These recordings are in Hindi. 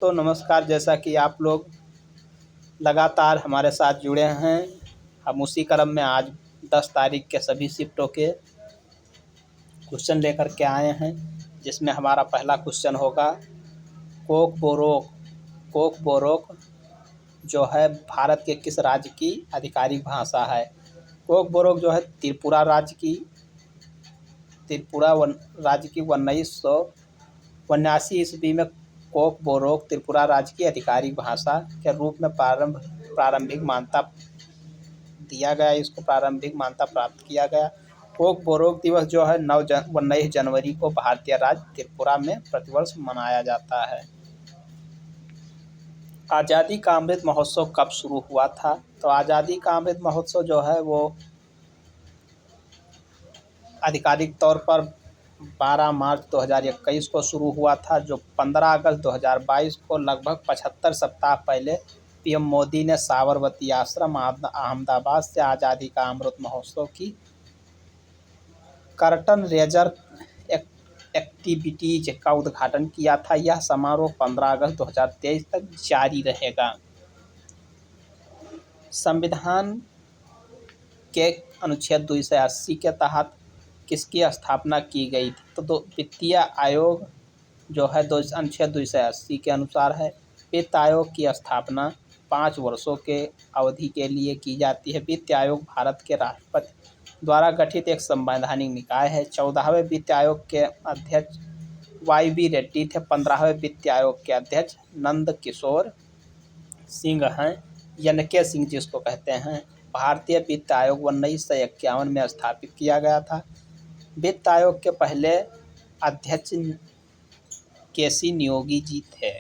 तो नमस्कार। जैसा कि आप लोग लगातार हमारे साथ जुड़े हैं, हम उसी क्रम में आज 10 तारीख के सभी शिफ्टों के क्वेश्चन लेकर के आए हैं, जिसमें हमारा पहला क्वेश्चन होगा कोक बोरोक। कोक बोरोक जो है भारत के किस राज्य की आधिकारिक भाषा है? कोक बोरोक जो है त्रिपुरा राज्य की 1989 ईस्वी में कोक बोरोक त्रिपुरा राज्य की आधिकारिक भाषा के रूप में प्रारंभिक मान्यता दिया गया। इसको प्रारंभिक मान्यता प्राप्त किया गया। कोक बोरोक दिवस जो है 19 जनवरी को भारतीय राज्य त्रिपुरा में प्रतिवर्ष मनाया जाता है। आज़ादी का अमृत महोत्सव कब शुरू हुआ था? तो आज़ादी का अमृत महोत्सव जो है वो आधिकारिक तौर पर 12 मार्च 2021 को शुरू हुआ था, जो 15 अगस्त 2022 को लगभग 75 सप्ताह पहले पीएम मोदी ने साबरमती आश्रम अहमदाबाद से आज़ादी का अमृत महोत्सव की कर्टन रेजर एक्टिविटीज का उद्घाटन किया था। यह समारोह 15 अगस्त 2023 तक जारी रहेगा। संविधान के अनुच्छेद 280 के तहत किसकी स्थापना की गई थी? तो वित्तीय आयोग जो है अनुच्छेद 280 के अनुसार है। वित्त आयोग की स्थापना 5 वर्षों के अवधि के लिए की जाती है। वित्त आयोग भारत के राष्ट्रपति द्वारा गठित एक संवैधानिक निकाय है। 14वें वित्त आयोग के अध्यक्ष YB रेड्डी थे। 15वें वित्त आयोग के अध्यक्ष नंद किशोर सिंह हैं, YNK सिंह जिसको कहते हैं। भारतीय वित्त आयोग 1951 में स्थापित किया गया था। वित्त आयोग के पहले अध्यक्ष KC नियोगी जी थे।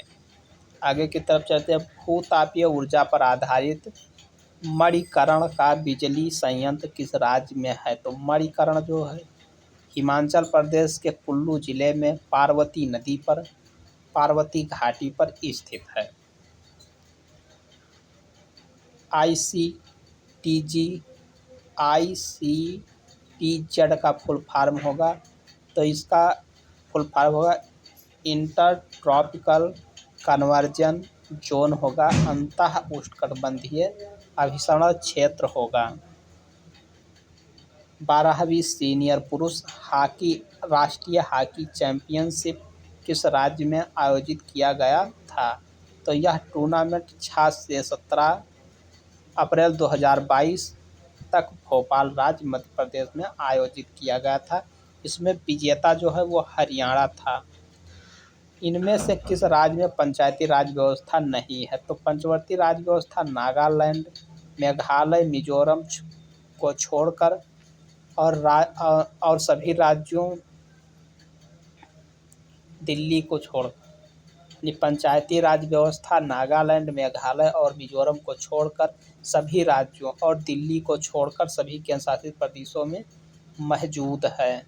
आगे की तरफ चलते हैं। भूतापीय ऊर्जा पर आधारित मणिकर्ण का बिजली संयंत्र किस राज्य में है? तो मणिकर्ण जो है हिमाचल प्रदेश के कुल्लू जिले में पार्वती नदी पर पार्वती घाटी पर स्थित है। ICTZ का फुल फॉर्म होगा, तो इसका फुल फॉर्म होगा इंटर ट्रॉपिकल कन्वर्जन जोन होगा। अंतः उष्णकटिबंधीय अभिसरण क्षेत्र होगा। 12वीं सीनियर पुरुष हॉकी राष्ट्रीय हॉकी चैंपियनशिप किस राज्य में आयोजित किया गया था? तो यह टूर्नामेंट 6 से 17 अप्रैल 2022 तक भोपाल राज्य मध्य प्रदेश में आयोजित किया गया था। इसमें विजेता जो है वो हरियाणा था। इनमें से किस राज्य में पंचायती राज व्यवस्था नहीं है? तो पंचवर्ती राज व्यवस्था नागालैंड, मेघालय, मिजोरम को छोड़कर और सभी राज्यों दिल्ली को छोड़कर पंचायती राज व्यवस्था नागालैंड, मेघालय और मिजोरम को छोड़कर सभी राज्यों और दिल्ली को छोड़कर सभी केंद्र शासित प्रदेशों में मौजूद है।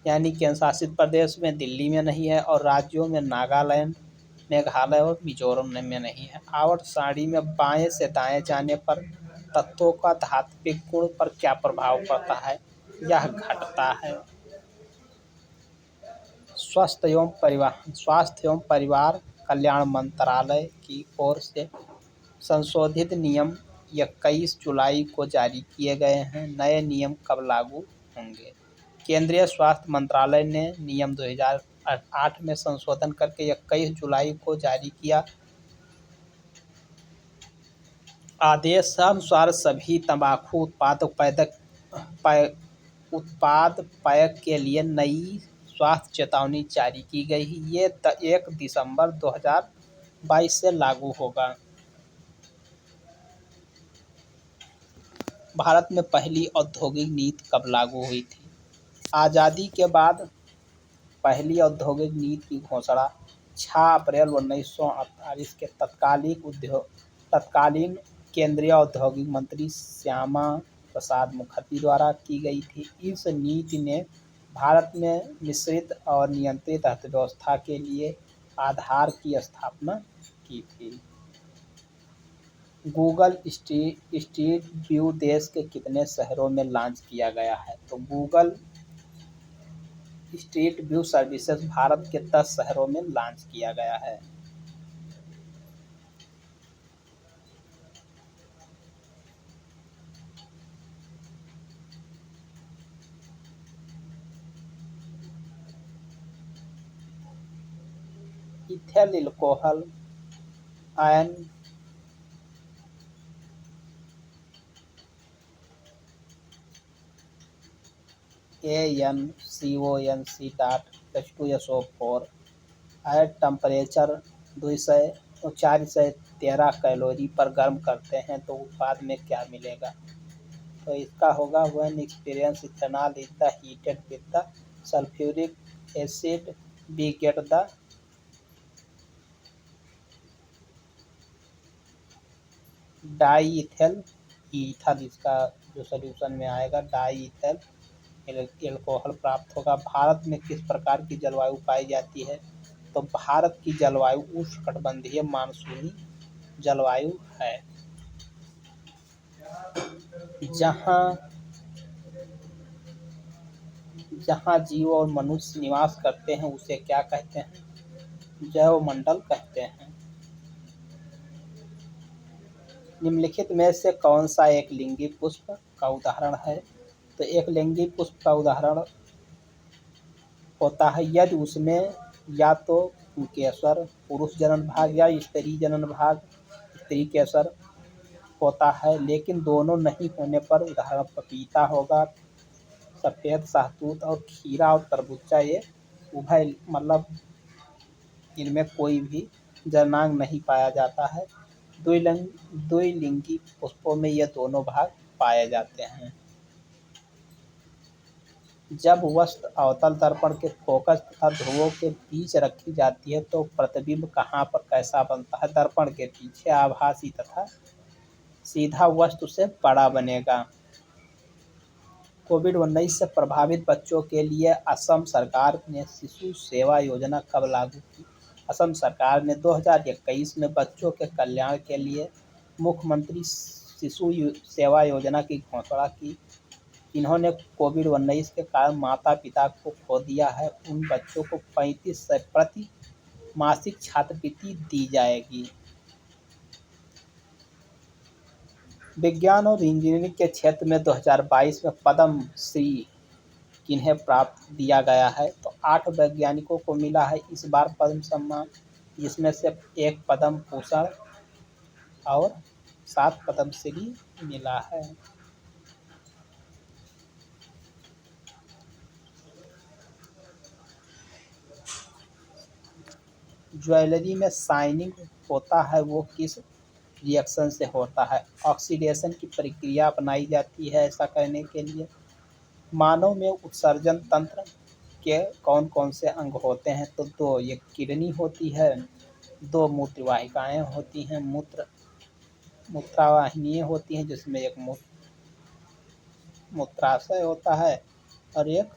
यानी केंद्र शासित प्रदेश में दिल्ली में नहीं है और राज्यों में नागालैंड, मेघालय और मिजोरम में नहीं है। आवर्त सारणी में बाएं से दाएं जाने पर तत्वों का धात्विक गुण पर क्या प्रभाव पड़ता है? यह घटता है। स्वास्थ्य एवं परिवार कल्याण मंत्रालय की ओर से संशोधित नियम 21 जुलाई को जारी किए गए हैं। नए नियम कब लागू होंगे? केंद्रीय स्वास्थ्य मंत्रालय ने नियम 2008 में संशोधन करके 21 जुलाई को जारी किया। आदेशानुसार सभी तंबाकू उत्पाद पैक के लिए नई स्वास्थ्य चेतावनी जारी की गई है। ये 1 दिसंबर 2022 से लागू होगा। भारत में पहली औद्योगिक नीति कब लागू हुई थी? आज़ादी के बाद पहली औद्योगिक नीति की घोषणा 6 अप्रैल 1948 के तत्कालीन केंद्रीय औद्योगिक मंत्री श्यामा प्रसाद मुखर्जी द्वारा की गई थी। इस नीति ने भारत में मिश्रित और नियंत्रित अर्थव्यवस्था के लिए आधार की स्थापना की थी। गूगल स्ट्रीट व्यू देश के कितने शहरों में लॉन्च किया गया है? तो Google street view services Bharat के 10 शहरों में लॉन्च किया गया है। Ethyl alcohol ion AnCONC.H2SO4 at temperature 413 calorie पर गर्म करते हैं तो उत्पाद में क्या मिलेगा। तो इसका होगा when experience ethanol is the heated with the sulphuric acid we get the diethyl ether. इसका जो सोल्यूशन में आएगा डाई इथेल एल्कोहल प्राप्त होगा। भारत में किस प्रकार की जलवायु पाई जाती है। तो भारत की जलवायु उष्णकटिबंधीय मानसूनी जलवायु है। जहाँ जीव और मनुष्य निवास करते हैं उसे क्या कहते हैं, जैवमंडल कहते हैं। निम्नलिखित में से कौन सा एक लिंगी पुष्प का उदाहरण है। तो एक लिंगी पुष्प का उदाहरण होता है यदि उसमें या तो केसर पुरुष जनन भाग या स्त्री जनन भाग स्त्री केसर होता है, लेकिन दोनों नहीं होने पर उदाहरण पपीता होगा, सफ़ेद शहतूत और खीरा और तरबूजा ये उभय मतलब इनमें कोई भी जननांग नहीं पाया जाता है। द्विलिंगी पुष्पों में ये दोनों भाग पाए जाते हैं। जब वस्तु अवतल दर्पण के फोकस तथा ध्रुवों के बीच रखी जाती है तो प्रतिबिंब कहाँ पर कैसा बनता है। दर्पण के पीछे आभासी तथा सीधा वस्तु से बड़ा बनेगा। कोविड-19 से प्रभावित बच्चों के लिए असम सरकार ने शिशु सेवा योजना कब लागू की। असम सरकार ने 2021 में बच्चों के कल्याण के लिए मुख्यमंत्री शिशु सेवा योजना की घोषणा की। जिन्होंने कोविड-19 के कारण माता पिता को खो दिया है उन बच्चों को 3500 प्रति मासिक छात्रवृत्ति दी जाएगी। विज्ञान और इंजीनियरिंग के क्षेत्र में 2022 में पद्म श्री किन्हें प्राप्त दिया गया है। तो 8 वैज्ञानिकों को मिला है इस बार पद्म सम्मान, जिसमें से 1 पद्म भूषण और 7 पद्म श्री मिला है। ज्वेलरी में शाइनिंग होता है वो किस रिएक्शन से होता है। ऑक्सीडेशन की प्रक्रिया अपनाई जाती है ऐसा करने के लिए। मानव में उत्सर्जन तंत्र के कौन कौन से अंग होते हैं। तो 2 ये किडनी होती है, 2 मूत्रवाहिकाएँ होती हैं, मूत्रवाहिनियाँ होती हैं जिसमें एक मूत्राशय होता है और एक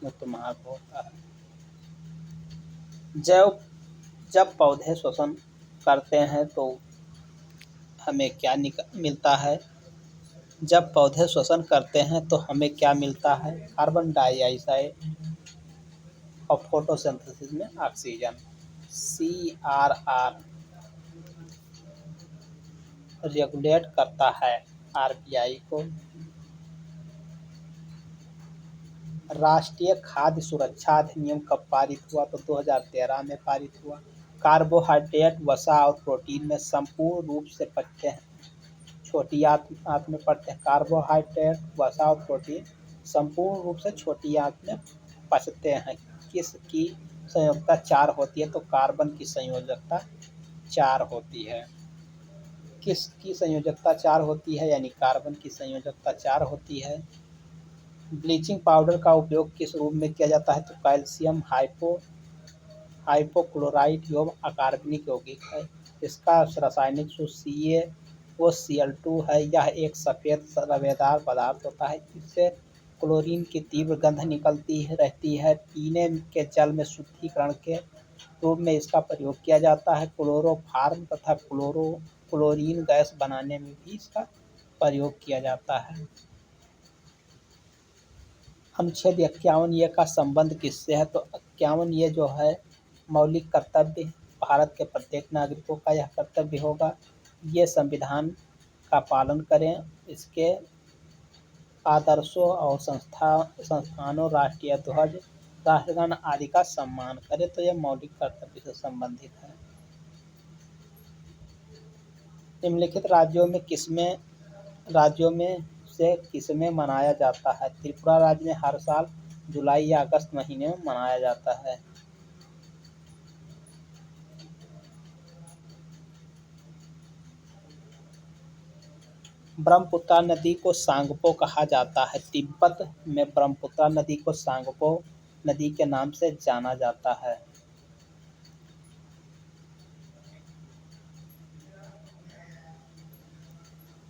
मूत्रमार्ग होता है। जब पौधे श्वसन करते हैं तो हमें क्या मिलता है। जब पौधे श्वसन करते हैं तो हमें क्या मिलता है, कार्बन डाइऑक्साइड और फोटोसिंथेसिस में ऑक्सीजन। CRR रेगुलेट करता है RBI को। राष्ट्रीय खाद्य सुरक्षा अधिनियम कब पारित हुआ। तो 2013 में पारित हुआ। कार्बोहाइड्रेट वसा और प्रोटीन में संपूर्ण रूप से पचते हैं। छोटी आंत में पड़ते हैं। कार्बोहाइड्रेट वसा और प्रोटीन संपूर्ण रूप से छोटी आंत में पचते हैं। किसकी संयोजकता 4 होती है। तो कार्बन की संयोजकता 4 होती है। किसकी संयोजकता 4 होती है, यानी कार्बन की संयोजकता 4 होती है। ब्लीचिंग पाउडर का उपयोग किस रूप में किया जाता है। तो कैल्शियम हाइपोक्लोराइट एवं अकार्बनिक यौगिक है। इसका रासायनिक सूत्र CaOCl2 है। यह एक सफ़ेद रवेदार पदार्थ होता है। इससे क्लोरीन की तीव्र गंध निकलती रहती है। पीने के जल में शुद्धिकरण के रूप में इसका प्रयोग किया जाता है। क्लोरोफॉर्म तथा क्लोरीन गैस बनाने में भी इसका प्रयोग किया जाता है। अनुच्छेद 51 का संबंध किससे है। तो 51 जो है मौलिक कर्तव्य भारत के प्रत्येक नागरिकों का यह कर्तव्य होगा ये संविधान का पालन करें। इसके आदर्शों और संस्थानों राष्ट्रीय ध्वज राष्ट्रगान आदि का सम्मान करे। तो यह मौलिक कर्तव्य से संबंधित है। निम्नलिखित राज्यों में से किसमें मनाया जाता है? त्रिपुरा राज्य में हर साल जुलाई या अगस्त महीने में मनाया जाता है। ब्रह्मपुत्र नदी को सांगपो कहा जाता है। तिब्बत में ब्रह्मपुत्र नदी को सांगपो नदी के नाम से जाना जाता है।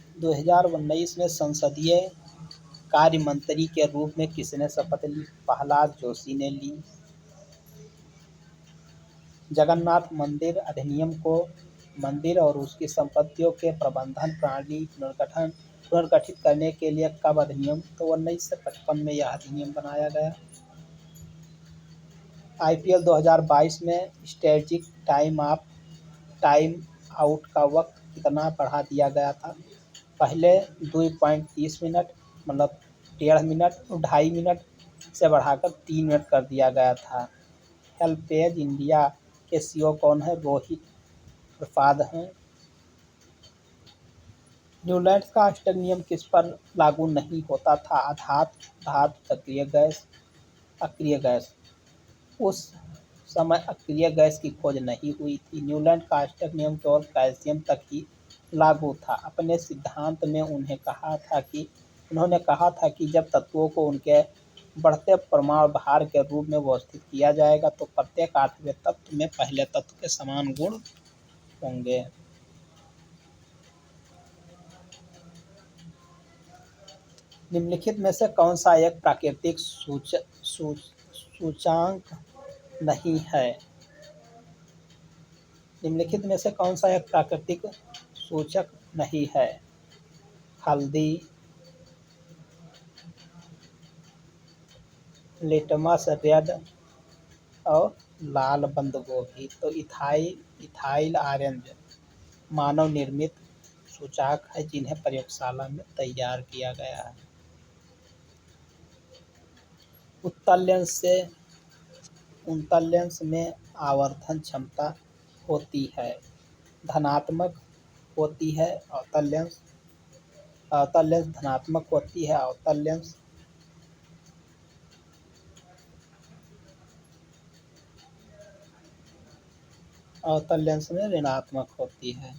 - 2019 में संसदीय कार्य मंत्री के रूप में किसने शपथ ली? प्रहलाद जोशी ने ली। जगन्नाथ मंदिर अधिनियम को मंदिर और उसकी संपत्तियों के प्रबंधन प्रणाली पुनर्गठित करने के लिए कब अधिनियम? तो 1955 में यह अधिनियम बनाया गया। IPL 2022 में स्ट्रेटजिक टाइम आउट का वक्त कितना बढ़ा दिया गया था? पहले 2.30 मिनट मतलब 1.5 मिनट, 2.5 मिनट से बढ़ाकर 3 मिनट कर दिया गया था। हेल्पेज इंडिया के CEO कौन है? रोहित प्रसाद हैं। न्यूलैंड का अष्टक नियम किस पर लागू नहीं होता था? धातु, अक्रिय गैस। उस समय अक्रिय गैस की खोज नहीं हुई थी। न्यूलैंड का अष्टक नियम केवल कैल्शियम तक ही लागू था। अपने सिद्धांत में उन्होंने कहा था कि जब तत्वों को उनके बढ़ते परमाणु भार के रूप में व्यवस्थित किया जाएगा तो प्रत्येक आठवें तत्व में पहले तत्व के समान गुण होंगे। निम्नलिखित में से कौन सा एक प्राकृतिक सूचकांक नहीं है? निम्नलिखित में से कौन सा एक प्राकृतिक सूचक नहीं है? हल्दी, लिटमस रेड और लाल बंद गोभी। तो इथाइल ऑरेंज मानव निर्मित सूचकांक है जिन्हें प्रयोगशाला में तैयार किया गया है। उत्तल लेंस में आवर्धन क्षमता होती है धनात्मक होती है। अवतल लेंस धनात्मक होती है। अवतल लेंस में ऋणात्मक होती है।